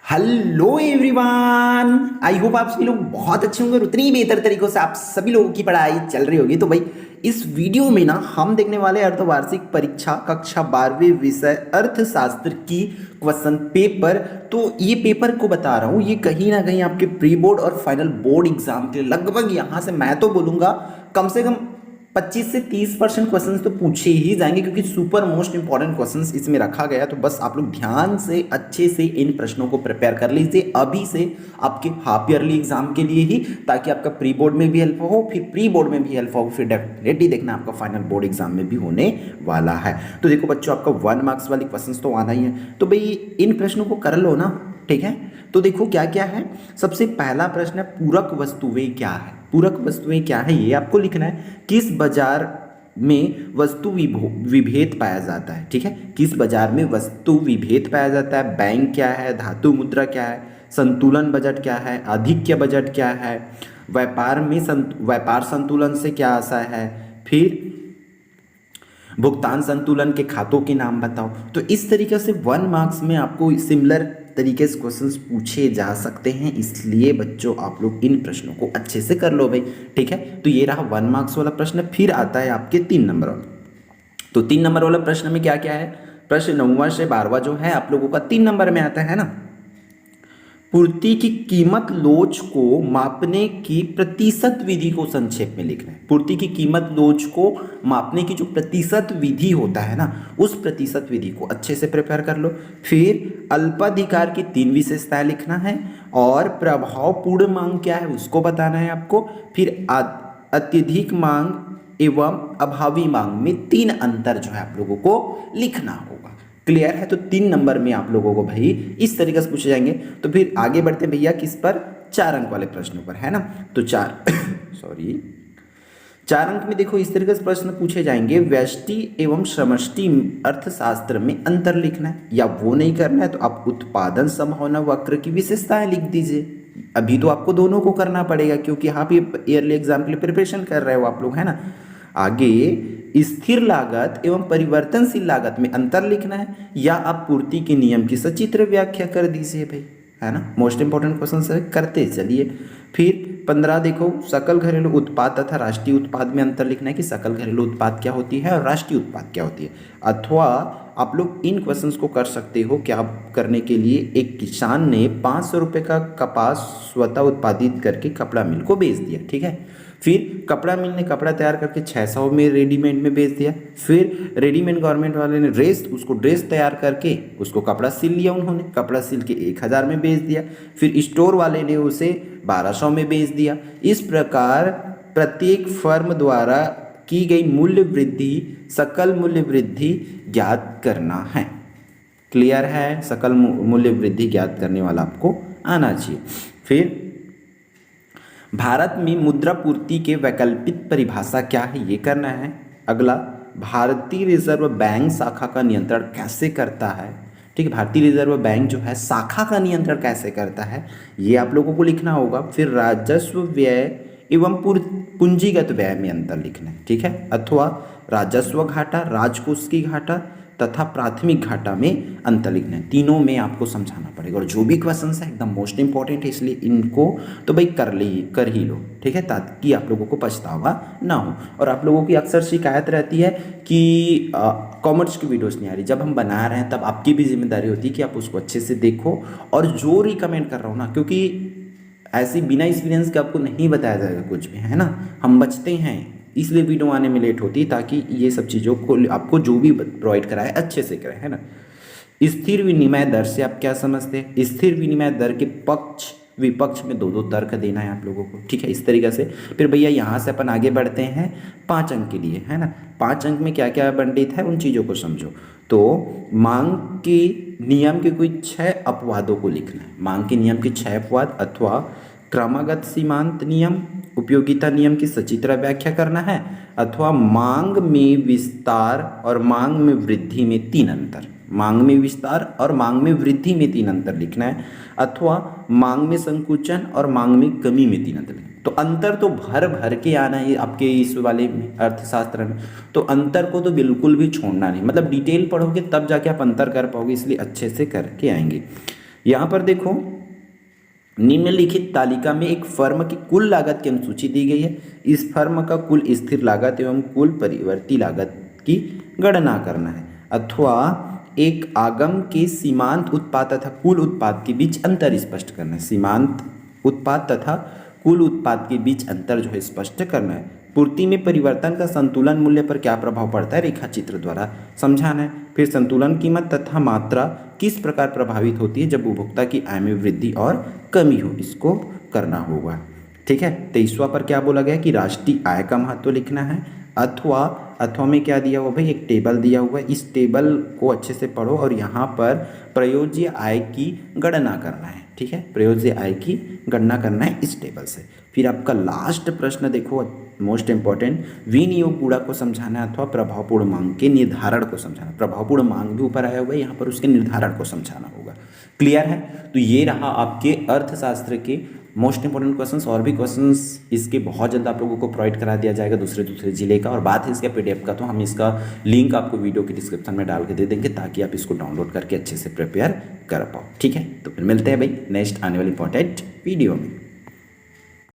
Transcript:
Hello everyone. I hope आप सभी लोग बहुत अच्छे होंगे और उतनी ही बेहतर तरीकों से आप सभी लोगों की पढ़ाई चल रही होगी। तो भाई इस वीडियो में ना हम देखने वाले अर्धवार्षिक परीक्षा कक्षा 12वीं विषय अर्थशास्त्र की क्वेश्चन पेपर। तो ये पेपर को बता रहा हूँ, ये कहीं ना कहीं आपके प्री बोर्ड और फाइनल बोर्ड एग्जाम के लगभग यहाँ से मैं तो बोलूँगा कम से कम 25 से 30% क्वेश्चंस तो पूछे ही जाएंगे, क्योंकि सुपर मोस्ट इंपॉर्टेंट क्वेश्चंस इसमें रखा गया। तो बस आप लोग ध्यान से अच्छे से इन प्रश्नों को प्रिपेयर कर लीजिए अभी से आपके हाफ ईयरली एग्जाम के लिए ही, ताकि आपका प्री बोर्ड में भी हेल्प हो, फिर प्री बोर्ड में भी हेल्प हो, फिर डेफिनेटली देखना आपका फाइनल बोर्ड एग्जाम में भी होने वाला है। तो देखो बच्चों, आपका 1 मार्क्स वाली क्वेश्चंस तो आना ही है, तो भाई इन प्रश्नों को कर लो ना, ठीक है। तो देखो क्या क्या है। सबसे पहला प्रश्न है, पूरक वस्तुएं क्या है। पूरक वस्तुएं क्या है ये आपको लिखना है। किस बाजार में वस्तु विभेद पाया जाता है, ठीक है। किस बाजार में वस्तु विभेद पाया जाता है। बैंक क्या है, धातु मुद्रा क्या है, संतुलन बजट क्या है, आधिक्य बजट क्या है, व्यापार संतुलन से क्या आशा है, फिर भुगतान संतुलन के खातों के नाम बताओ। तो इस तरीके से 1 मार्क्स में आपको सिमिलर तरीके से क्वेश्चंस पूछे जा सकते हैं, इसलिए बच्चों आप लोग इन प्रश्नों को अच्छे से कर लो भाई, ठीक है। तो ये रहा 1 मार्क्स वाला प्रश्न। फिर आता है आपके 3 नंबर वाला। तो 3 नंबर वाला प्रश्न में क्या क्या है। प्रश्न 9वां से 12वां जो है आप लोगों का 3 नंबर में आता है ना। पूर्ति की कीमत लोच को मापने की प्रतिशत विधि को संक्षेप में लिखना है। पूर्ति की कीमत लोच को मापने की जो प्रतिशत विधि होता है ना, उस प्रतिशत विधि को अच्छे से प्रिपेयर कर लो। फिर अल्पाधिकार की 3 विशेषताएं लिखना है, और प्रभावपूर्ण मांग क्या है उसको बताना है आपको। फिर अत्यधिक मांग एवं अभावी मांग में 3 अंतर जो है आप लोगों को लिखना होगा। क्लियर है। तो 3 नंबर में आप लोगों को भाई इस तरीके से पूछे जाएंगे। तो फिर आगे बढ़ते भैया किस पर, 4 अंक वाले प्रश्नों पर, है ना। तो 4 अंक में देखो इस तरीके से प्रश्न पूछे जाएंगे। व्यष्टि एवं समष्टि अर्थशास्त्र में अंतर लिखना है, या वो नहीं करना है तो आप उत्पादन संभावना वक्र की विशेषताएं लिख दीजिए। अभी तो आपको दोनों को करना पड़ेगा, क्योंकि हाफ ईयरली एग्जाम के लिए प्रिपरेशन कर रहे हो आप लोग, है ना। आगे स्थिर लागत एवं परिवर्तनशील लागत में अंतर लिखना है, या आप पूर्ति के नियम की सचित्र व्याख्या कर दीजिए भाई, है ना। मोस्ट इंपॉर्टेंट क्वेश्चन है, करते चलिए। फिर 15 देखो, सकल घरेलू उत्पाद तथा राष्ट्रीय उत्पाद में अंतर लिखना है, कि सकल घरेलू उत्पाद क्या होती है और राष्ट्रीय उत्पाद क्या होती है। अथवा आप लोग इन क्वेश्चंस को कर सकते हो क्या करने के लिए, एक किसान ने 500 रुपये का कपास स्वतः उत्पादित करके कपड़ा मिल को बेच दिया, ठीक है। फिर कपड़ा मिल ने कपड़ा तैयार करके 600 में रेडीमेड में बेच दिया। फिर रेडीमेड गारमेंट वाले ने उसको ड्रेस तैयार करके उसको कपड़ा सिल लिया, उन्होंने कपड़ा सिल के 1000 में बेच दिया। फिर स्टोर वाले ने उसे 1200 में बेच दिया। इस प्रकार प्रत्येक फर्म द्वारा की गई मूल्य वृद्धि, सकल मूल्य वृद्धि ज्ञात करना है। क्लियर है। सकल मूल्य वृद्धि ज्ञात करने वाला आपको आना चाहिए। फिर भारत में मुद्रा पूर्ति के वैकल्पिक परिभाषा क्या है, ये करना है। अगला, भारतीय रिजर्व बैंक शाखा का नियंत्रण कैसे करता है, ठीक है। भारतीय रिजर्व बैंक जो है शाखा का नियंत्रण कैसे करता है, ये आप लोगों को लिखना होगा। फिर राजस्व व्यय एवं पूंजीगत व्यय में अंतर लिखना है, ठीक है। अथवा राजस्व घाटा, राजकोष की घाटा तथा प्राथमिक घाटा में अंतर लिखना है। तीनों में आपको समझाना पड़ेगा, और जो भी क्वेश्चन है एकदम मोस्ट इंपॉर्टेंट है, इसलिए इनको तो भाई कर ही लो, ठीक है, ताकि आप लोगों को पछतावा ना हो। और आप लोगों की अक्सर शिकायत रहती है कि कॉमर्स की वीडियोस नहीं आ रही। जब हम बना रहे हैं तब आपकी भी जिम्मेदारी होती है कि आप उसको अच्छे से देखो, और जो रिकमेंड कर रहा हूँ ना, क्योंकि ऐसे बिना एक्सपीरियंस के आपको नहीं बताया जाएगा कुछ भी, है ना। हम बचते हैं, इसलिए वीडियो आने में लेट होती है, ताकि ये सब चीज़ों को आपको जो भी प्रोवाइड कराए अच्छे से कराए, है ना। स्थिर विनिमय दर से आप क्या समझते हैं। स्थिर विनिमय दर के पक्ष विपक्ष में 2-2 तर्क देना है आप लोगों को, ठीक है, इस तरीके से। फिर भैया यहाँ से अपन आगे बढ़ते हैं 5 अंक के लिए, है ना। 5 अंक में क्या क्या वर्णित है उन चीज़ों को समझो। तो मांग के नियम के कोई 6 अपवादों को लिखना है। मांग के नियम के 6 अपवाद, अथवा क्रमागत सीमांत नियम, उपयोगिता नियम की सचित्र व्याख्या करना है, अथवा मांग में विस्तार और मांग में वृद्धि में 3 अंतर। मांग में विस्तार और मांग में वृद्धि में 3 अंतर लिखना है, अथवा मांग में संकुचन और मांग में कमी में 3 अंतर लिखना है। तो अंतर तो भर भर के आना है आपके इस वाले अर्थशास्त्र में, तो अंतर को तो बिल्कुल भी छोड़ना नहीं, मतलब डिटेल पढ़ोगे तब जाके आप अंतर कर पाओगे, इसलिए अच्छे से करके आएंगे। यहाँ पर देखो निम्नलिखित तालिका में एक फर्म की कुल लागत की अनुसूची दी गई है। इस फर्म का कुल स्थिर लागत एवं कुल परिवर्ती लागत की गणना करना है, अथवा एक आगम के सीमांत उत्पाद तथा कुल उत्पाद के बीच अंतर स्पष्ट करना है। सीमांत उत्पाद तथा कुल उत्पाद के बीच अंतर जो है स्पष्ट करना है। पूर्ति में परिवर्तन का संतुलन मूल्य पर क्या प्रभाव पड़ता है, रेखा चित्र द्वारा समझाना है। फिर संतुलन कीमत तथा मात्रा किस प्रकार प्रभावित होती है जब उपभोक्ता की आय में वृद्धि और कमी हो, इसको करना होगा। ठीक है, 23वां पर क्या बोला गया कि राष्ट्रीय आय का महत्व लिखना है, अथवा में क्या दिया हुआ भाई, एक टेबल दिया हुआ है। इस टेबल को अच्छे से पढ़ो और यहाँ पर प्रयोज्य आय की गणना करना है। ठीक है, प्रयोज्य आय की गणना करना है इस टेबल से। फिर आपका लास्ट प्रश्न देखो, मोस्ट इंपॉर्टेंट, विनियोग गुणा को समझाना है अथवा प्रभावपूर्ण मांग के निर्धारण को समझाना। प्रभावपूर्ण मांग भी ऊपर आया हुआ है, यहाँ पर उसके निर्धारण को समझाना होगा। क्लियर है? तो ये रहा आपके अर्थशास्त्र के मोस्ट इंपॉर्टेंट क्वेश्चंस। और भी क्वेश्चंस इसके बहुत जल्द आप लोगों को प्रोवाइड करा दिया जाएगा दूसरे जिले का। और बात है इसका पीडीएफ का, तो हम इसका लिंक आपको वीडियो के डिस्क्रिप्शन में डाल के दे देंगे ताकि आप इसको डाउनलोड करके अच्छे से प्रिपेयर कर पाओ। ठीक है, तो फिर मिलते हैं भाई नेक्स्ट आने वाली इंपॉर्टेंट वीडियो में।